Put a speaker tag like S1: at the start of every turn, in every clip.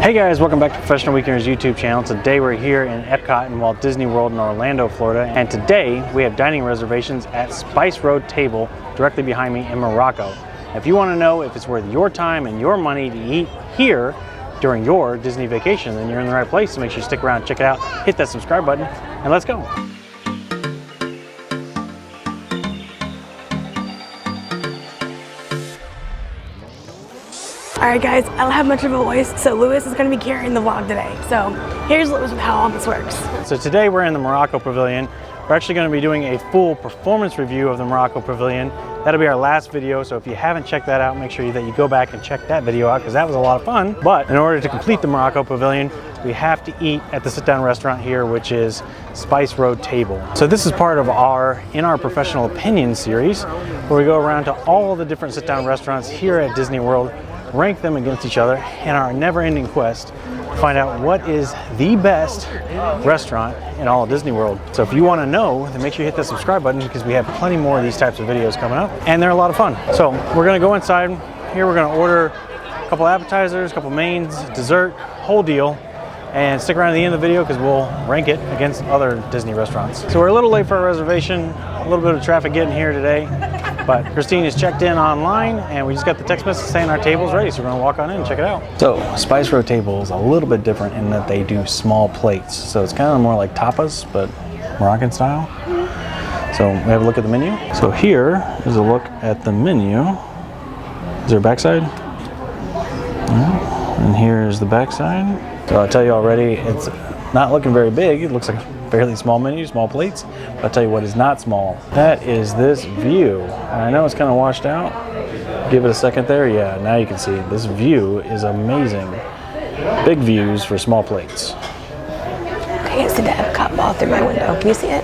S1: Hey guys, welcome back to Professional Weekenders YouTube channel. Today we're here in EPCOT in Walt Disney World in Orlando, Florida. And today we have dining reservations at Spice Road Table directly behind me in Morocco. If you want to know if it's worth your time and your money to eat here during your Disney vacation, then you're in the right place. So make sure you stick around, check it out, hit that subscribe button, and let's go.
S2: Alright guys, I don't have much of a voice, so Lewis is going to be carrying the vlog today. So here's Lewis with how all this works.
S1: So today we're in the Morocco Pavilion. We're actually going to be doing a full performance review of the Morocco Pavilion. That'll be our last video, so if you haven't checked that out, make sure that you go back and check that video out because that was a lot of fun. But in order to complete the Morocco Pavilion, we have to eat at the sit-down restaurant here, which is Spice Road Table. So this is part of our In Our Professional Opinion series, where we go around to all the different sit-down restaurants here at Disney World, rank them against each other in our never-ending quest to find out what is the best restaurant in all of Disney World. So if you want to know, then make sure you hit the subscribe button because we have plenty more of these types of videos coming up and they're a lot of fun. So we're going to go inside. Here we're going to order a couple appetizers, a couple mains, dessert, whole deal, and stick around to the end of the video because we'll rank it against other Disney restaurants. So we're a little late for our reservation, a little bit of traffic getting here today. But Christine is checked in online and we just got the text message saying our table's ready, so we're gonna walk on in and check it out. So Spice Road Table is a little bit different in that they do small plates. So it's kind of more like tapas, but Moroccan style. So we have a look at the menu. So here is a look at the menu. Is there a backside? And here's the backside. So I'll tell you already, it's not looking very big. It looks like a fairly small menu, small plates. But I'll tell you what is not small. That is this view. And I know it's kind of washed out. Give it a second there. Yeah, now you can see this view is amazing. Big views for small plates.
S2: I can't see the EPCOT ball through my window. Can you see it?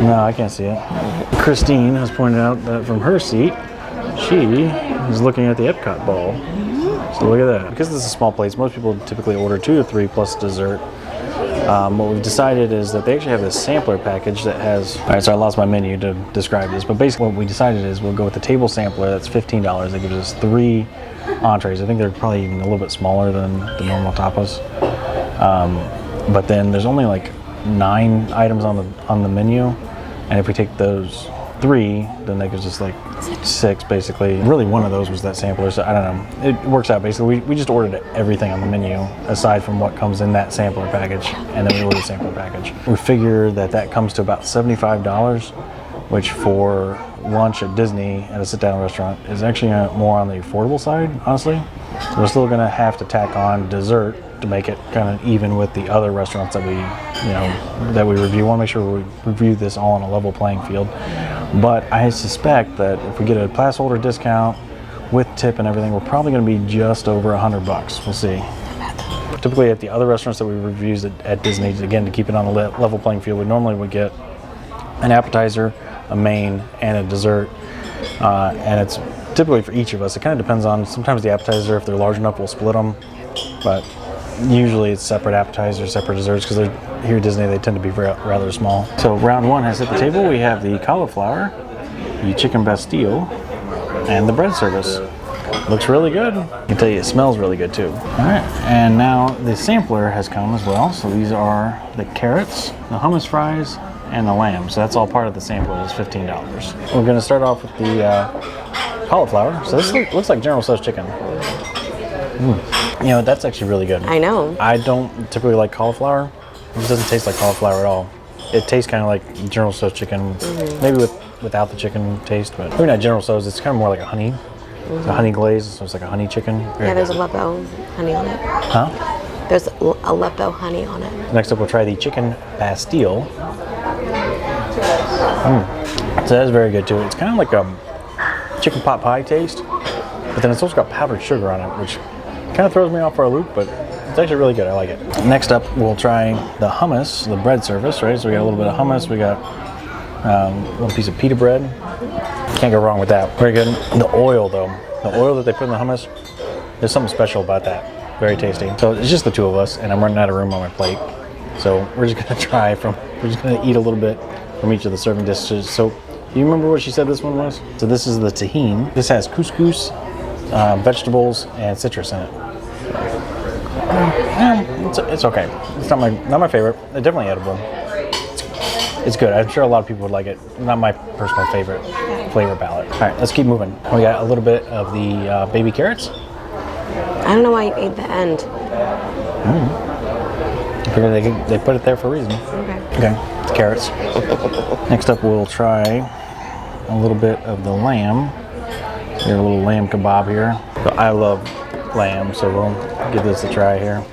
S1: No, I can't see it. Christine has pointed out that from her seat, she is looking at the EPCOT ball. So look at that. Because this is small plates, most people typically order 2 to 3 plus dessert. What we've decided is that they actually have this sampler package that has, all right, so I lost my menu to describe this, but basically what we decided is we'll go with the table sampler. That's $15. That gives us 3 entrees. I think they're probably even a little bit smaller than the normal tapas. But then there's only like 9 items on the menu, and if we take those 3, then that gives us like 6 basically. Really one of those was that sampler, so I don't know. It works out basically. We just ordered everything on the menu aside from what comes in that sampler package, and then we ordered the sampler package. We figure that comes to about $75, which for lunch at Disney at a sit-down restaurant is actually more on the affordable side, honestly. So we're still gonna have to tack on dessert to make it kind of even with the other restaurants that we review. We want to make sure we review this all on a level playing field. But I suspect that if we get a pass holder discount with tip and everything, we're probably going to be just over $100. We'll see. Typically at the other restaurants that we reviewed at Disney, again, to keep it on a level playing field, we normally would get an appetizer, a main, and a dessert. And it's typically for each of us. It kind of depends on, sometimes the appetizer, if they're large enough, we'll split them. But usually it's separate appetizers, separate desserts, because here at Disney they tend to be rather small. So round 1 has hit the table. We have the cauliflower, the chicken bastille, and the bread service. Looks really good. I can tell you it smells really good too. All right, and now the sampler has come as well. So these are the carrots, the hummus fries, and the lamb. So that's all part of the sampler. It's $15. We're going to start off with the cauliflower. So this looks like General Tso's chicken. You know, that's actually really good.
S2: I know.
S1: I don't typically like cauliflower. It doesn't taste like cauliflower at all. It tastes kind of like General Tso's chicken, maybe without the chicken taste, but maybe not General Tso's. It's kind of more like a honey. It's a honey glaze, so it's like a honey chicken.
S2: Yeah, there's Aleppo honey on it.
S1: Huh?
S2: There's Aleppo honey on it.
S1: Next up, we'll try the chicken bastille. So that's very good too. It's kind of like a chicken pot pie taste, but then it's also got powdered sugar on it, which kind of throws me off for a loop, but it's actually really good. I like it. Next up, we'll try the hummus, the bread service, right? So we got a little bit of hummus. We got a little piece of pita bread. Can't go wrong with that. Very good. The oil, though. The oil that they put in the hummus, there's something special about that. Very tasty. So it's just the 2 of us, and I'm running out of room on my plate. So we're just gonna we're just gonna eat a little bit from each of the serving dishes. So do you remember what she said this one was? So this is the tahine. This has couscous, vegetables, and citrus in it. It's okay. It's not my favorite. It's definitely edible. It's good. I'm sure a lot of people would like it. Not my personal favorite flavor palette. All right, let's keep moving. We got a little bit of the baby carrots.
S3: I don't know why you ate the end.
S1: I figured they put it there for a reason. Okay, it's carrots. Next up, we'll try a little bit of the lamb. Got a little lamb kebab here. So I love lamb, so we'll give this a try here.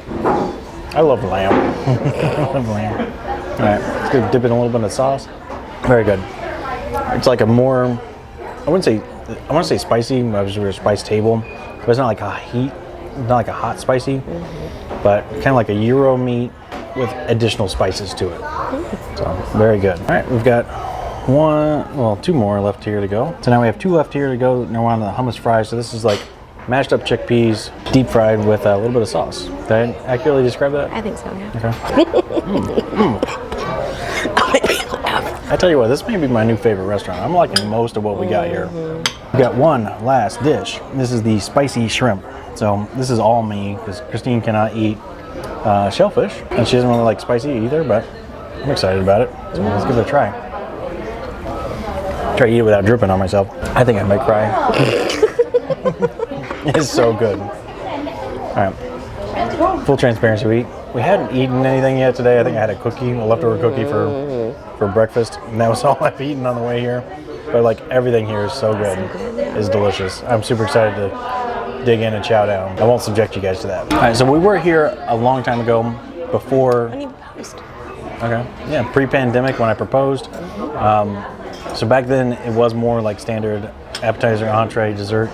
S1: I love lamb. I love lamb. All right, let's go dip in a little bit of sauce. Very good. It's like a more, I want to say spicy. Obviously, we're a spice table, but it's not like a heat, not like a hot spicy, but kind of like a gyro meat with additional spices to it. So very good. All right, we've got two more left here to go. So now we have 2 left here to go. Now we're on the hummus fries. So this is like mashed up chickpeas, deep fried with a little bit of sauce. Did I accurately describe that?
S3: I think so, yeah.
S1: Okay. I tell you what, this may be my new favorite restaurant. I'm liking most of what we got here. We got one last dish. This is the spicy shrimp. So this is all me because Christine cannot eat shellfish, and she doesn't really like spicy either, but I'm excited about it. So let's give it a try. Try to eat it without dripping on myself. I think I might cry. It's so good. All right. Full transparency, we hadn't eaten anything yet today. I think I had a leftover cookie for breakfast, and that was all I've eaten on the way here. But like everything here is so good. It's delicious. I'm super excited to dig in and chow down. I won't subject you guys to that. All right, so we were here a long time ago before.
S3: When you proposed.
S1: Okay. Yeah, pre-pandemic when I proposed. So back then it was more like standard appetizer, entree, dessert.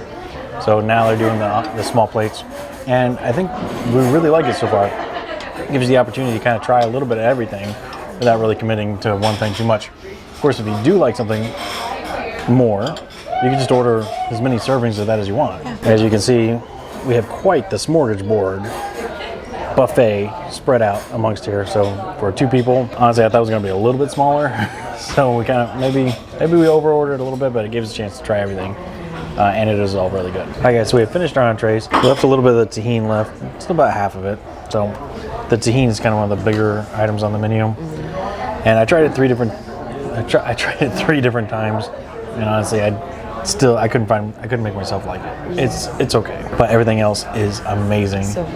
S1: So now they're doing the small plates, and I think we really like it so far. It gives you the opportunity to kind of try a little bit of everything without really committing to one thing too much. Of course, if you do like something more, you can just order as many servings of that as you want. Yeah. As you can see, we have quite the smorgasbord buffet spread out amongst here. So for 2 people, honestly, I thought it was going to be a little bit smaller. So we kind of maybe we over-ordered a little bit, but it gives us a chance to try everything. And it is all really good. All right, guys, so we have finished our entrees. We left a little bit of the tahini left. It's about half of it. So the tahini is kind of one of the bigger items on the menu. And I tried it 3 different. I tried it 3 different times, and honestly, I couldn't make myself like it. It's okay, but everything else is amazing. So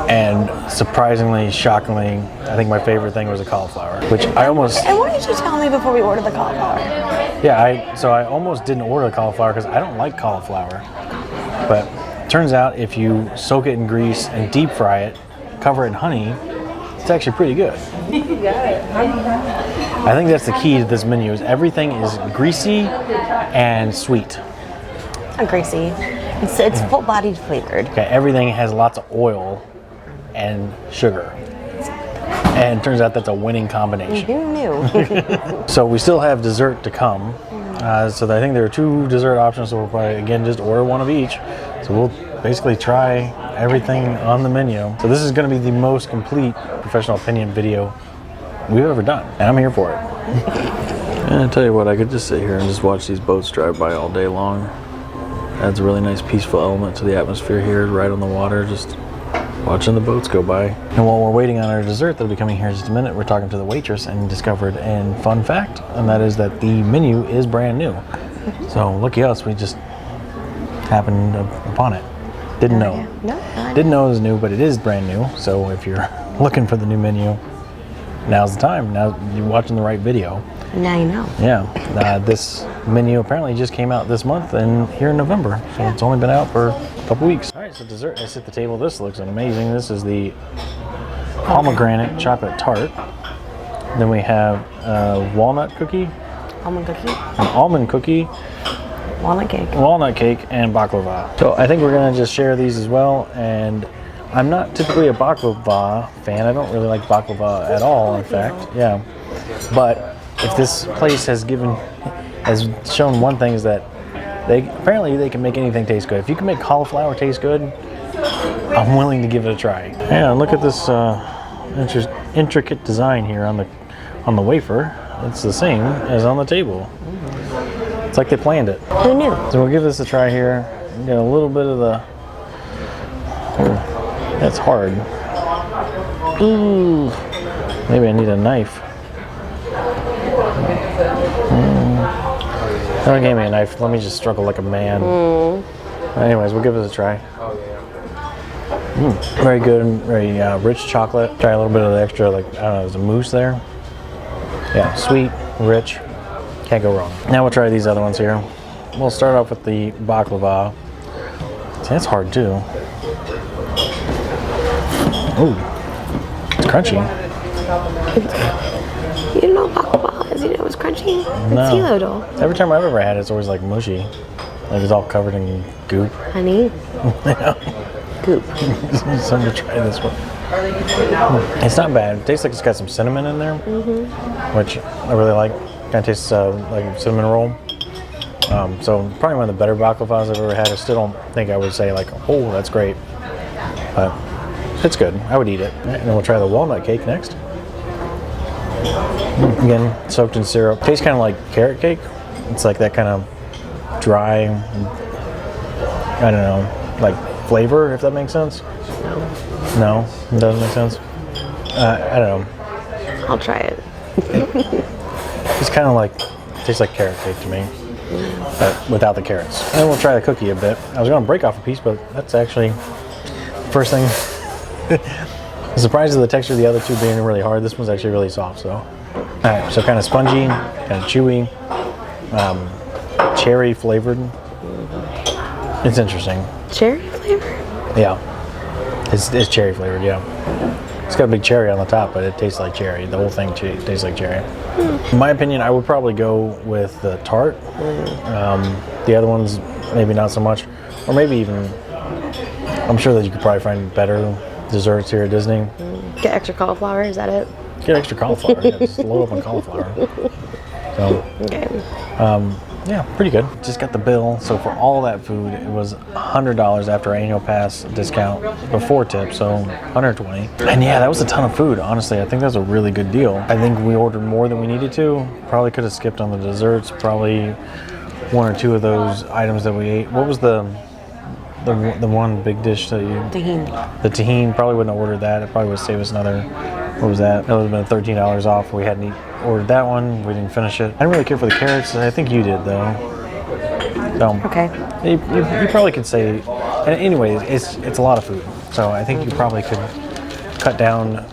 S1: and surprisingly, shockingly, I think my favorite thing was the cauliflower, which I almost.
S2: And why didn't you tell me before we ordered the cauliflower?
S1: Yeah, I almost didn't order the cauliflower because I don't like cauliflower. But it turns out if you soak it in grease and deep fry it, cover it in honey, it's actually pretty good. I think that's the key to this menu is everything is greasy and sweet.
S3: Greasy. It's full-bodied flavored.
S1: Okay, everything has lots of oil and sugar. And it turns out that's a winning combination.
S3: Who knew?
S1: So we still have dessert to come. So I think there are 2 dessert options, so we'll probably, again, just order one of each. So we'll basically try everything on the menu. So this is going to be the most complete professional opinion video we've ever done, and I'm here for it. And I tell you what, I could just sit here and just watch these boats drive by all day long. Adds a really nice peaceful element to the atmosphere here, right on the water, just watching the boats go by. And while we're waiting on our dessert that'll be coming here in just a minute, we're talking to the waitress and discovered a fun fact, and that is that the menu is brand new. So lucky us, we just happened upon it. Didn't know. Didn't know it was new, but it is brand new. So if you're looking for the new menu, now's the time. Now you're watching the right video.
S3: Now you know.
S1: Yeah. This menu apparently just came out this month and here in November. So it's only been out for a couple weeks. All right, so dessert. I sit at the table. This looks amazing. This is the pomegranate chocolate tart. Then we have walnut cookie.
S3: Almond cookie.
S1: An almond cookie. Walnut cake and baklava. So I think we're gonna just share these as well. And I'm not typically a baklava fan. I don't really like baklava at all, in fact. Yeah. But if this place has shown one thing is that they can make anything taste good. If you can make cauliflower taste good, I'm willing to give it a try. Yeah, look at this intricate design here on the wafer. It's the same as on the table. It's like they planned it.
S3: Who knew?
S1: So we'll give this a try here. Get a little bit of the. That's hard. Ooh. Maybe I need a knife. Don't give me a knife. Let me just struggle like a man. Anyways, we'll give it a try. Very good, very rich chocolate. Try a little bit of the extra, like, I don't know, there's a mousse there. Yeah, sweet, rich. Can't go wrong. Now we'll try these other ones here. We'll start off with the baklava. See, that's hard too. Ooh, it's crunchy.
S3: You didn't know baklava is? You know it was crunchy?
S1: No.
S3: It's yellow dough.
S1: Every time I've ever had it, it's always like mushy. Like it's all covered in goop.
S3: Honey? Goop.
S1: So I'm gonna try this one. It's not bad. It tastes like it's got some cinnamon in there, which I really like. Kind of tastes like a cinnamon roll. So probably one of the better baklavas I've ever had. I still don't think I would say like, oh, that's great. But it's good. I would eat it. And then we'll try the walnut cake next. Again, soaked in syrup. Tastes kind of like carrot cake. It's like that kind of dry, I don't know, like flavor, if that makes sense. No, it doesn't make sense. I don't know.
S3: I'll try it.
S1: It's kind of like, tastes like carrot cake to me, but without the carrots. And then we'll try the cookie a bit. I was going to break off a piece, but that's actually the first thing. I'm surprised at the texture of the other two being really hard. This one's actually really soft, so. All right, so kind of spongy, kind of chewy, cherry flavored. It's interesting.
S3: Cherry flavor?
S1: Yeah, it's cherry flavored, yeah. It's got a big cherry on the top, but it tastes like cherry. The whole thing tastes like cherry. In my opinion, I would probably go with the tart. The other ones, maybe not so much. Or maybe even, I'm sure that you could probably find better desserts here at Disney.
S3: Get extra cauliflower, is that it?
S1: Get extra cauliflower, yeah, just load up on cauliflower. So,
S3: Okay.
S1: yeah, pretty good. Just got the bill. So for all that food, it was $100 after annual pass discount before tip, so $120. And yeah, that was a ton of food, honestly. I think that was a really good deal. I think we ordered more than we needed to. Probably could have skipped on the desserts. Probably one or two of those items that we ate. What was the one big dish that you...
S3: Tahini.
S1: The tahini, probably wouldn't have ordered that. It probably would save us another, what was that? That would have been $13 off. We hadn't ordered that one. We didn't finish it. I didn't really care for the carrots. I think you did, though. So,
S3: Okay.
S1: You probably could say, and anyways, it's a lot of food. So I think you probably could cut down,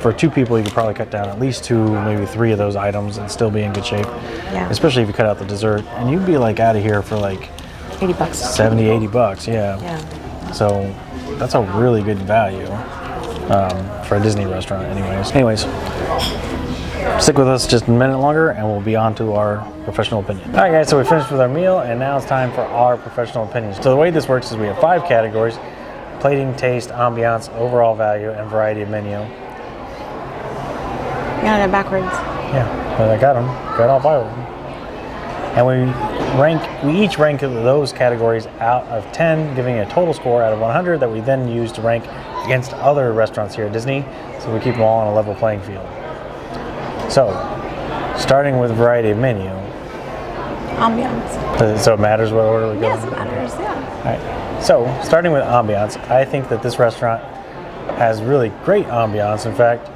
S1: for two people, you could probably cut down at least 2, maybe 3 of those items and still be in good shape.
S3: Yeah.
S1: Especially if you cut out the dessert. And you'd be like out of here for like
S3: $80.
S1: $70, $80, yeah.
S3: Yeah.
S1: So that's a really good value for a Disney restaurant anyways. Stick with us just a minute longer and we'll be on to our professional opinion. All right guys, so we finished with our meal and now it's time for our professional opinions. So the way this works is we have 5 categories: plating, taste, ambiance, overall value, and variety of menu.
S3: You got it backwards.
S1: Yeah, but I got them. Got all 5 of them. And we each rank those categories out of 10, giving a total score out of 100 that we then use to rank against other restaurants here at Disney, so we keep them all on a level playing field. So, starting with variety of menu.
S2: Ambiance.
S1: So it matters what order we go in?
S2: Yes, it matters, yeah.
S1: All right. So, starting with ambiance, I think that this restaurant has really great ambiance. In fact,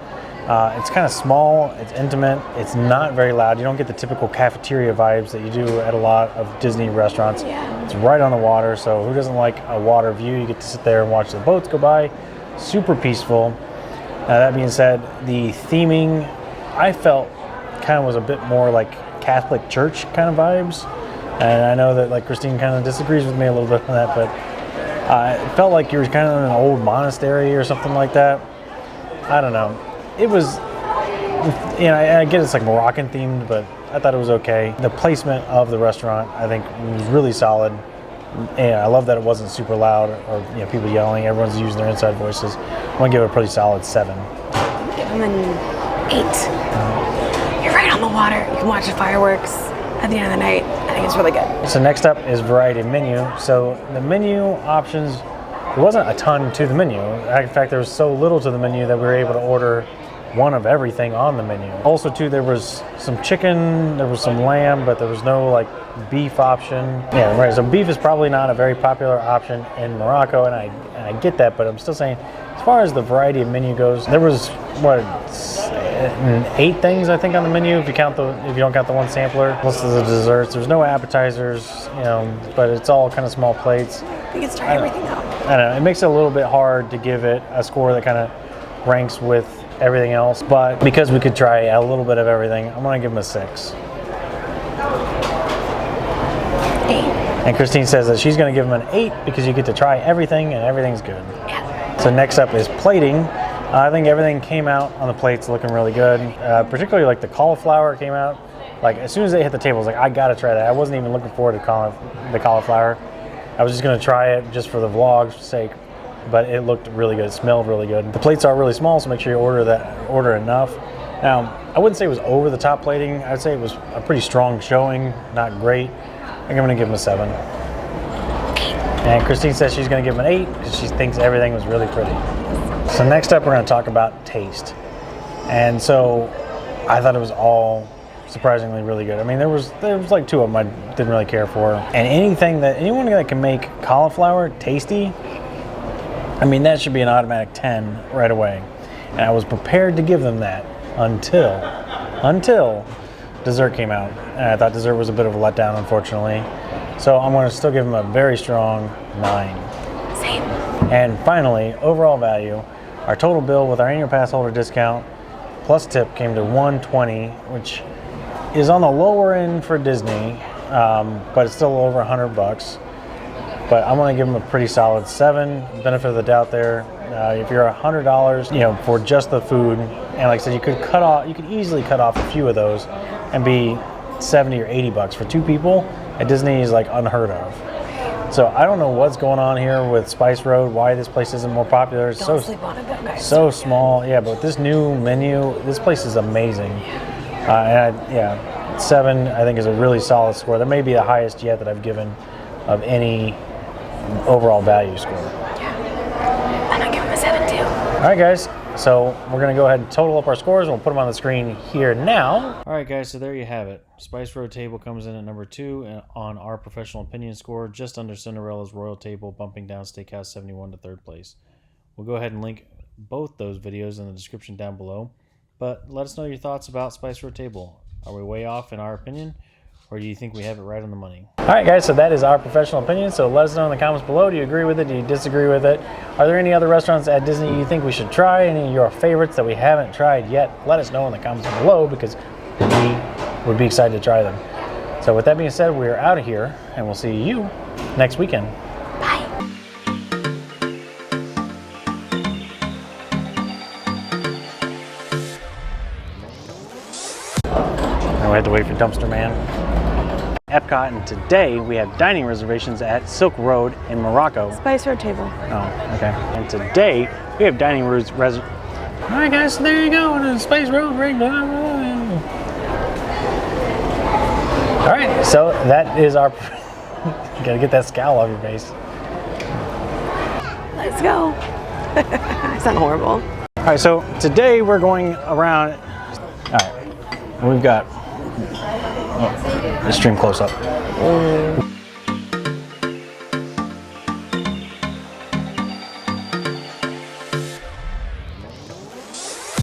S1: it's kind of small, it's intimate, it's not very loud. You don't get the typical cafeteria vibes that you do at a lot of Disney restaurants.
S2: Yeah.
S1: It's right on the water, so who doesn't like a water view? You get to sit there and watch the boats go by. Super peaceful. That being said, the theming, I felt kind of was a bit more like Catholic church kind of vibes. And I know that like Christine kind of disagrees with me a little bit on that, but it felt like you were kind of in an old monastery or something like that. I don't know. It was, I get it's like Moroccan themed, but I thought it was okay. The placement of the restaurant, I think, was really solid. And I love that it wasn't super loud or people yelling. Everyone's using their inside voices. I'm gonna give it a pretty solid 7.
S2: Give them an 8. You're right on the water. You can watch the fireworks at the end of the night. I think it's really good.
S1: So next up is variety of menu. So the menu options, there wasn't a ton to the menu. In fact, there was so little to the menu that we were able to order one of everything on the menu. Also too, there was some chicken, there was some lamb, but there was no like beef option. Yeah, right, so beef is probably not a very popular option in Morocco, and I get that, but I'm still saying, as far as the variety of menu goes, there was what 8 things I think on the menu if you don't count the one sampler. Most of the desserts. There's no appetizers, you know, but it's all kind of small plates.
S2: We can try everything out.
S1: I don't know. It makes it a little bit hard to give it a score that kind of ranks with everything else, but because we could try a little bit of everything, I'm gonna give them a 6.
S2: 8.
S1: And Christine says that she's gonna give them an 8 because you get to try everything and everything's good.
S2: Yeah.
S1: So next up is plating. I think everything came out on the plates looking really good. Particularly like the cauliflower came out. Like as soon as they hit the table, I was like, I gotta try that. I wasn't even looking forward to the cauliflower. I was just gonna try it just for the vlog's sake, but it looked really good. It smelled really good. The plates are really small, so make sure you order enough. Now, I wouldn't say it was over the top plating. I'd say it was a pretty strong showing, not great. I think I'm gonna give them a 7. And Christine says she's gonna give them an 8 because she thinks everything was really pretty. So next up, we're gonna talk about taste. And so I thought it was all surprisingly really good. I mean, there was like 2 of them I didn't really care for. And anyone that can make cauliflower tasty, I mean, that should be an automatic 10 right away. And I was prepared to give them that until dessert came out. And I thought dessert was a bit of a letdown, unfortunately. So I'm going to still give them a very strong 9.
S2: Same.
S1: And finally, overall value, our total bill with our annual pass holder discount plus tip came to $120, which is on the lower end for Disney, but it's still over $100. But I'm going to give them a pretty solid 7. Benefit of the doubt there. If you're $100, you know, for just the food, and like I said, you could easily cut off a few of those, and be $70 or $80 for 2 people. At Disney is like unheard of. So I don't know what's going on here with Spice Road. Why this place isn't more popular? It's
S2: Don't sleep on it, though, guys.
S1: so small. Yeah, but with this new menu, this place is amazing. 7 I think is a really solid score. That may be the highest yet that I've given of any overall value score.
S2: Yeah. I'm gonna give him a 7 too.
S1: All right, guys. So we're gonna go ahead and total up our scores. We'll put them on the screen here now. All right, guys. So there you have it. Spice Road Table comes in at number 2 on our professional opinion score, just under Cinderella's Royal Table, bumping down Steakhouse 71 to 3rd place. We'll go ahead and link both those videos in the description down below. But let us know your thoughts about Spice Road Table. Are we way off in our opinion, or do you think we have it right on the money? All right, guys, so that is our professional opinion. So let us know in the comments below. Do you agree with it? Do you disagree with it? Are there any other restaurants at Disney you think we should try? Any of your favorites that we haven't tried yet? Let us know in the comments below because we would be excited to try them. So with that being said, we're out of here, and we'll see you next weekend.
S2: Bye.
S1: And we had to wait for Dumpster Man. EPCOT, and today we have dining reservations at Silk Road in Morocco.
S3: Spice Road Table.
S1: Oh, okay. And today we have dining rooms. All right, guys, so there you go. On Spice Road right now. All right, so that is our. You gotta get that scowl off your face.
S3: Let's go. I sound horrible.
S1: All right, so today we're going around. All right, we've got. Oh, the stream close up.